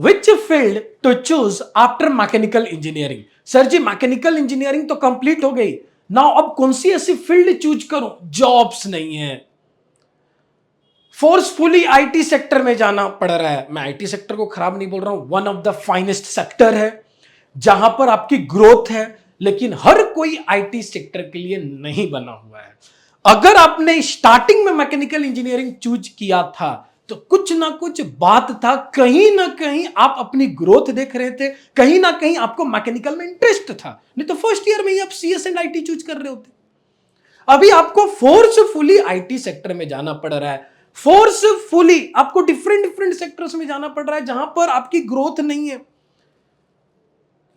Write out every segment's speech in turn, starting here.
Which field to choose after mechanical engineering. Sir ji mechanical engineering तो complete हो गई, now अब कौन सी ऐसी फील्ड चूज करूं? जॉब्स नहीं है, फोर्सफुली आईटी सेक्टर में जाना पड़ रहा है। मैं आईटी सेक्टर को खराब नहीं बोल रहा हूं, one of the finest sector है जहां पर आपकी ग्रोथ है, लेकिन हर कोई आईटी सेक्टर के लिए नहीं बना हुआ है। अगर आपने स्टार्टिंग में मैकेनिकल इंजीनियरिंग चूज किया था तो कुछ ना कुछ बात था, कहीं ना कहीं आप अपनी ग्रोथ देख रहे थे, कहीं ना कहीं आपको मैकेनिकल में इंटरेस्ट था, नहीं तो फर्स्ट ईयर में ही आप सीएस एंड आईटी चूज कर रहे होते। अभी आपको फोर्सफुली आईटी सेक्टर में जाना पड़ रहा है, फोर्सफुली आपको डिफरेंट डिफरेंट सेक्टर्स में जाना पड़ रहा है जहां पर आपकी ग्रोथ नहीं है,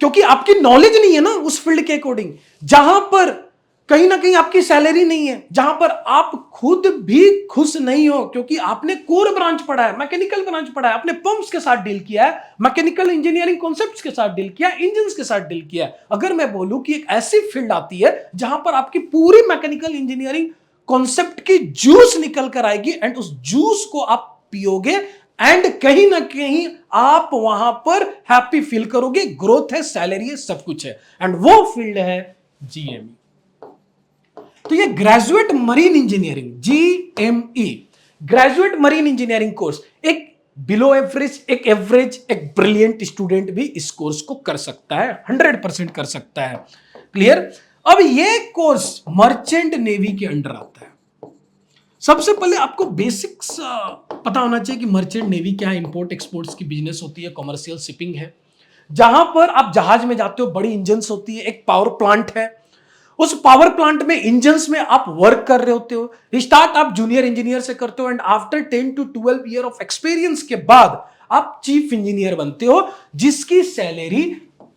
क्योंकि आपकी नॉलेज नहीं है ना उस फील्ड के अकॉर्डिंग, जहां पर कहीं ना कहीं आपकी सैलरी नहीं है, जहां पर आप खुद भी खुश नहीं हो, क्योंकि आपने कोर ब्रांच पढ़ा है, मैकेनिकल ब्रांच पढ़ा है, आपने पंप्स के साथ डील किया है, मैकेनिकल इंजीनियरिंग कॉन्सेप्ट्स के साथ डील किया है, इंजन्स के साथ डील किया है। अगर मैं बोलूं कि एक ऐसी फील्ड आती है जहां पर आपकी पूरी मैकेनिकल इंजीनियरिंग कॉन्सेप्ट की जूस निकल कर आएगी एंड उस जूस को आप पियोगे एंड कहीं ना कहीं आप वहां पर हैप्पी फील करोगे, ग्रोथ है, सैलरी है, सब कुछ है, एंड वो फील्ड है जीएमई। तो ये graduate marine engineering, GME, graduate marine engineering course, एक बिलो एवरेज, एक एवरेज, एक ब्रिलियंट स्टूडेंट भी इस कोर्स को कर सकता है, 100% कर सकता है। क्लियर? अब ये कोर्स मर्चेंट नेवी के अंडर आता है। सबसे पहले आपको बेसिक्स पता होना चाहिए कि मर्चेंट नेवी क्या है, इंपोर्ट एक्सपोर्ट्स की बिजनेस होती है, कमर्शियल शिपिंग है, जहां पर आप जहाज में जाते हो, बड़ी इंजन्स होती है, एक पावर प्लांट है, उस पावर प्लांट में इंजन्स में आप वर्क कर रहे होते हो। स्टार्ट आप जूनियर इंजीनियर से करते हो and after 10 to 12 year of experience के बाद आप चीफ इंजीनियर बनते हो, जिसकी सैलरी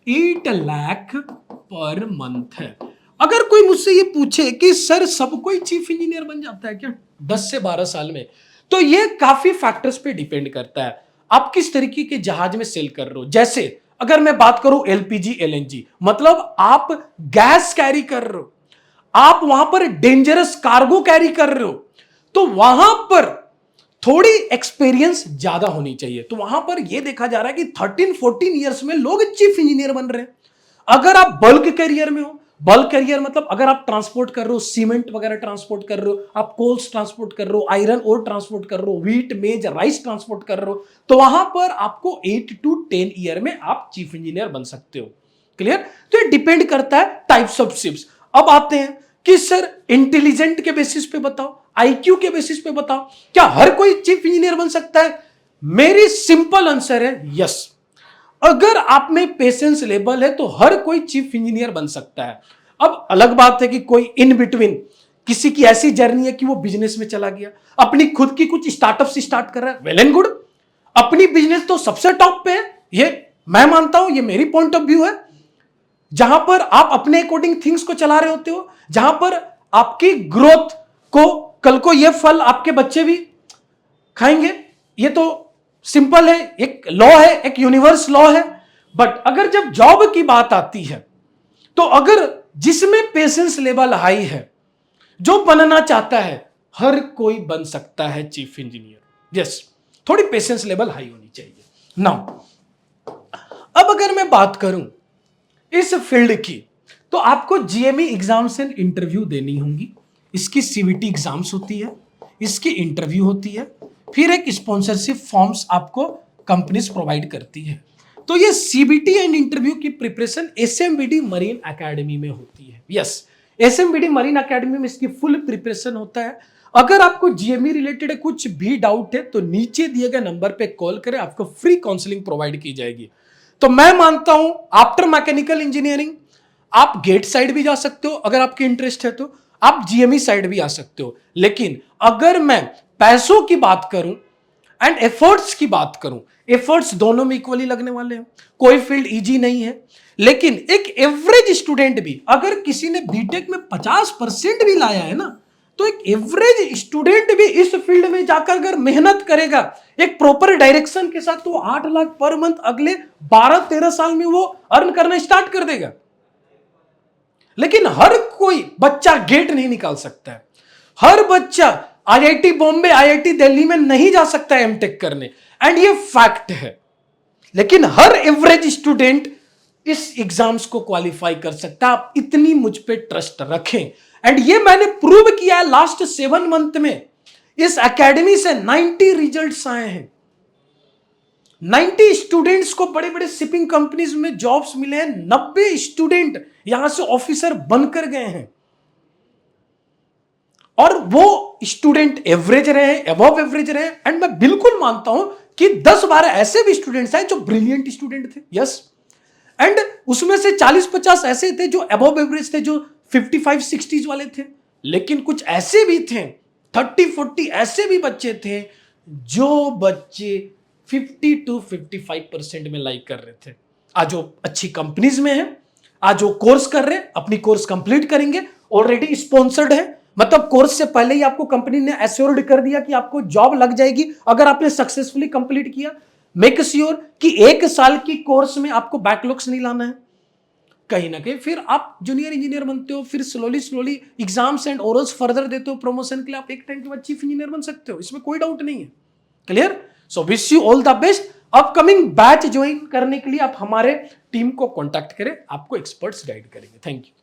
8 लाख पर मंथ है। अगर कोई मुझसे ये पूछे कि सर सब कोई चीफ इंजीनियर बन जाता है क्या 10 से 12 साल में, तो ये काफी फैक्टर्स पे डिपेंड करता है, आप किस तरीके के जहाज में सेल कर रहे हो। जैसे अगर मैं बात करूं एलपीजी एलएनजी, मतलब आप गैस कैरी कर रहे हो, आप वहां पर डेंजरस कार्गो कैरी कर रहे हो, तो वहां पर थोड़ी एक्सपीरियंस ज्यादा होनी चाहिए। तो वहां पर यह देखा जा रहा है कि 13-14 ईयर्स में लोग चीफ इंजीनियर बन रहे हैं। अगर आप बल्क कैरियर में हो, बल्क कैरियर मतलब अगर आप ट्रांसपोर्ट कर रहे हो, सीमेंट वगैरह ट्रांसपोर्ट कर रहे हो, आप कोल्स ट्रांसपोर्ट कर रहे हो, आयरन ओर ट्रांसपोर्ट कर रहे हो, व्हीट मेज राइस ट्रांसपोर्ट कर रहे हो, तो वहां पर आपको 8 to 10 ईयर में आप चीफ इंजीनियर बन सकते हो। क्लियर? तो ये डिपेंड करता है टाइप्स ऑफ शिप्स। अब आते हैं कि सर इंटेलिजेंट के बेसिस पे बताओ, आईक्यू के बेसिस पे बताओ, क्या हर कोई चीफ इंजीनियर बन सकता है? मेरी सिंपल आंसर है यस। अगर आप में पेशेंस लेवल है तो हर कोई चीफ इंजीनियर बन सकता है। अब अलग बात है कि कोई इन बिटवीन, किसी की ऐसी जर्नी है कि वो बिजनेस में चला गया, अपनी खुद की कुछ स्टार्टअप से स्टार्ट कर रहा है, वेल एंड गुड, अपनी बिजनेस तो सबसे टॉप पे है, ये मैं मानता हूं, ये मेरी पॉइंट ऑफ व्यू है। जहां पर आप अपने अकॉर्डिंग थिंग्स को चला रहे होते हो, जहां पर आपकी ग्रोथ को कल को ये फल आपके बच्चे भी खाएंगे, ये तो सिंपल है, एक लॉ है, एक यूनिवर्स लॉ है। बट अगर जब जॉब की बात आती है तो अगर जिसमें पेशेंस लेवल हाई है, जो बनना चाहता है, हर कोई बन सकता है चीफ इंजीनियर। यस, थोड़ी पेशेंस लेवल हाई होनी चाहिए। नाउ अब अगर मैं बात करूं इस फील्ड की, तो आपको जीएमई एग्जाम्स एंड इंटरव्यू देनी होंगी, इसकी सीवीटी एग्जाम्स होती है, इसकी इंटरव्यू होती है, फिर एक स्पॉन्सरशिप फॉर्म्स आपको कंपनीज प्रोवाइड करती है। तो ये सीबीटी एंड इंटरव्यू की प्रिपरेशन एसएमबीडी मरीन एकेडमी में होती है। यस, एसएमबीडी मरीन एकेडमी में इसकी फुल प्रिपरेशन होता है। अगर आपको जीएमई रिलेटेड कुछ भी डाउट है तो नीचे दिए गए नंबर पे कॉल करें, आपको फ्री काउंसलिंग प्रोवाइड की जाएगी। तो मैं मानता हूं आफ्टर मैकेनिकल इंजीनियरिंग आप गेट साइड भी जा सकते हो, अगर आपकी इंटरेस्ट है तो आप जीएमई साइड भी आ सकते हो। लेकिन अगर मैं पैसों की बात करूं एंड एफर्ट्स की बात करूं, एफर्ट्स दोनों में इक्वली लगने वाले हैं, कोई फील्ड इजी नहीं है। लेकिन एक एवरेज स्टूडेंट भी, अगर किसी ने बीटेक में 50% भी लाया है ना, तो एक एवरेज स्टूडेंट भी इस फील्ड में जाकर अगर मेहनत करेगा एक प्रॉपर डायरेक्शन के साथ, तो 8 लाख पर मंथ अगले 12-13 साल में वो अर्न करना स्टार्ट कर देगा। लेकिन हर कोई बच्चा गेट नहीं निकाल सकता है, हर बच्चा आईआईटी बॉम्बे, आईआईटी दिल्ली में नहीं जा सकता है एमटेक करने, एंड ये फैक्ट है। लेकिन हर एवरेज स्टूडेंट इस एग्जाम्स को क्वालिफाई कर सकता है। आप इतनी मुझ पे ट्रस्ट रखें। एंड ये मैंने प्रूव किया है लास्ट 7 मंथ में। इस एकेडमी से 90 रिजल्ट्स आए हैं। 90 स्टूडेंट्स को बड़े बड़े शिपिंग कंपनीज में जॉब्स मिले हैं। 90 स्टूडेंट यहां से ऑफिसर बनकर गए हैं। और वो स्टूडेंट एवरेज रहे, अबव एवरेज रहे। एंड मैं बिल्कुल मानता हूं कि 10-12 ऐसे भी स्टूडेंट्स हैं जो ब्रिलियंट स्टूडेंट थे। यस। एंड उसमें से 40-50 ऐसे थे जो अबव एवरेज थे, जो 55-60 वाले थे। लेकिन कुछ ऐसे भी थे, 30-40 ऐसे भी बच्चे थे जो बच्चे 50-55% में लाइक कर रहे थे। आज वो अच्छी कंपनीज में है, आज वो कोर्स कर रहे हैं, अपनी कोर्स कंप्लीट करेंगे, ऑलरेडी स्पॉन्सर्ड है। मतलब कोर्स से पहले ही आपको कंपनी ने एश्योर्ड कर दिया कि आपको जॉब लग जाएगी अगर आपने सक्सेसफुली कंप्लीट किया। मेक श्योर कि 1 साल की कोर्स में आपको बैकलॉग्स नहीं लाना है कहीं ना कहीं। फिर आप जूनियर इंजीनियर बनते हो, फिर slowly exams and orals further देते हो प्रमोशन के लिए। आप एक टाइम के बाद चीफ इंजीनियर बन सकते हो, इसमें कोई डाउट नहीं है। Clear? So wish you all the best. Upcoming batch join करने के लिए आप हमारे टीम को कॉन्टैक्ट करें, आपको एक्सपर्ट्स गाइड करेंगे। Thank you.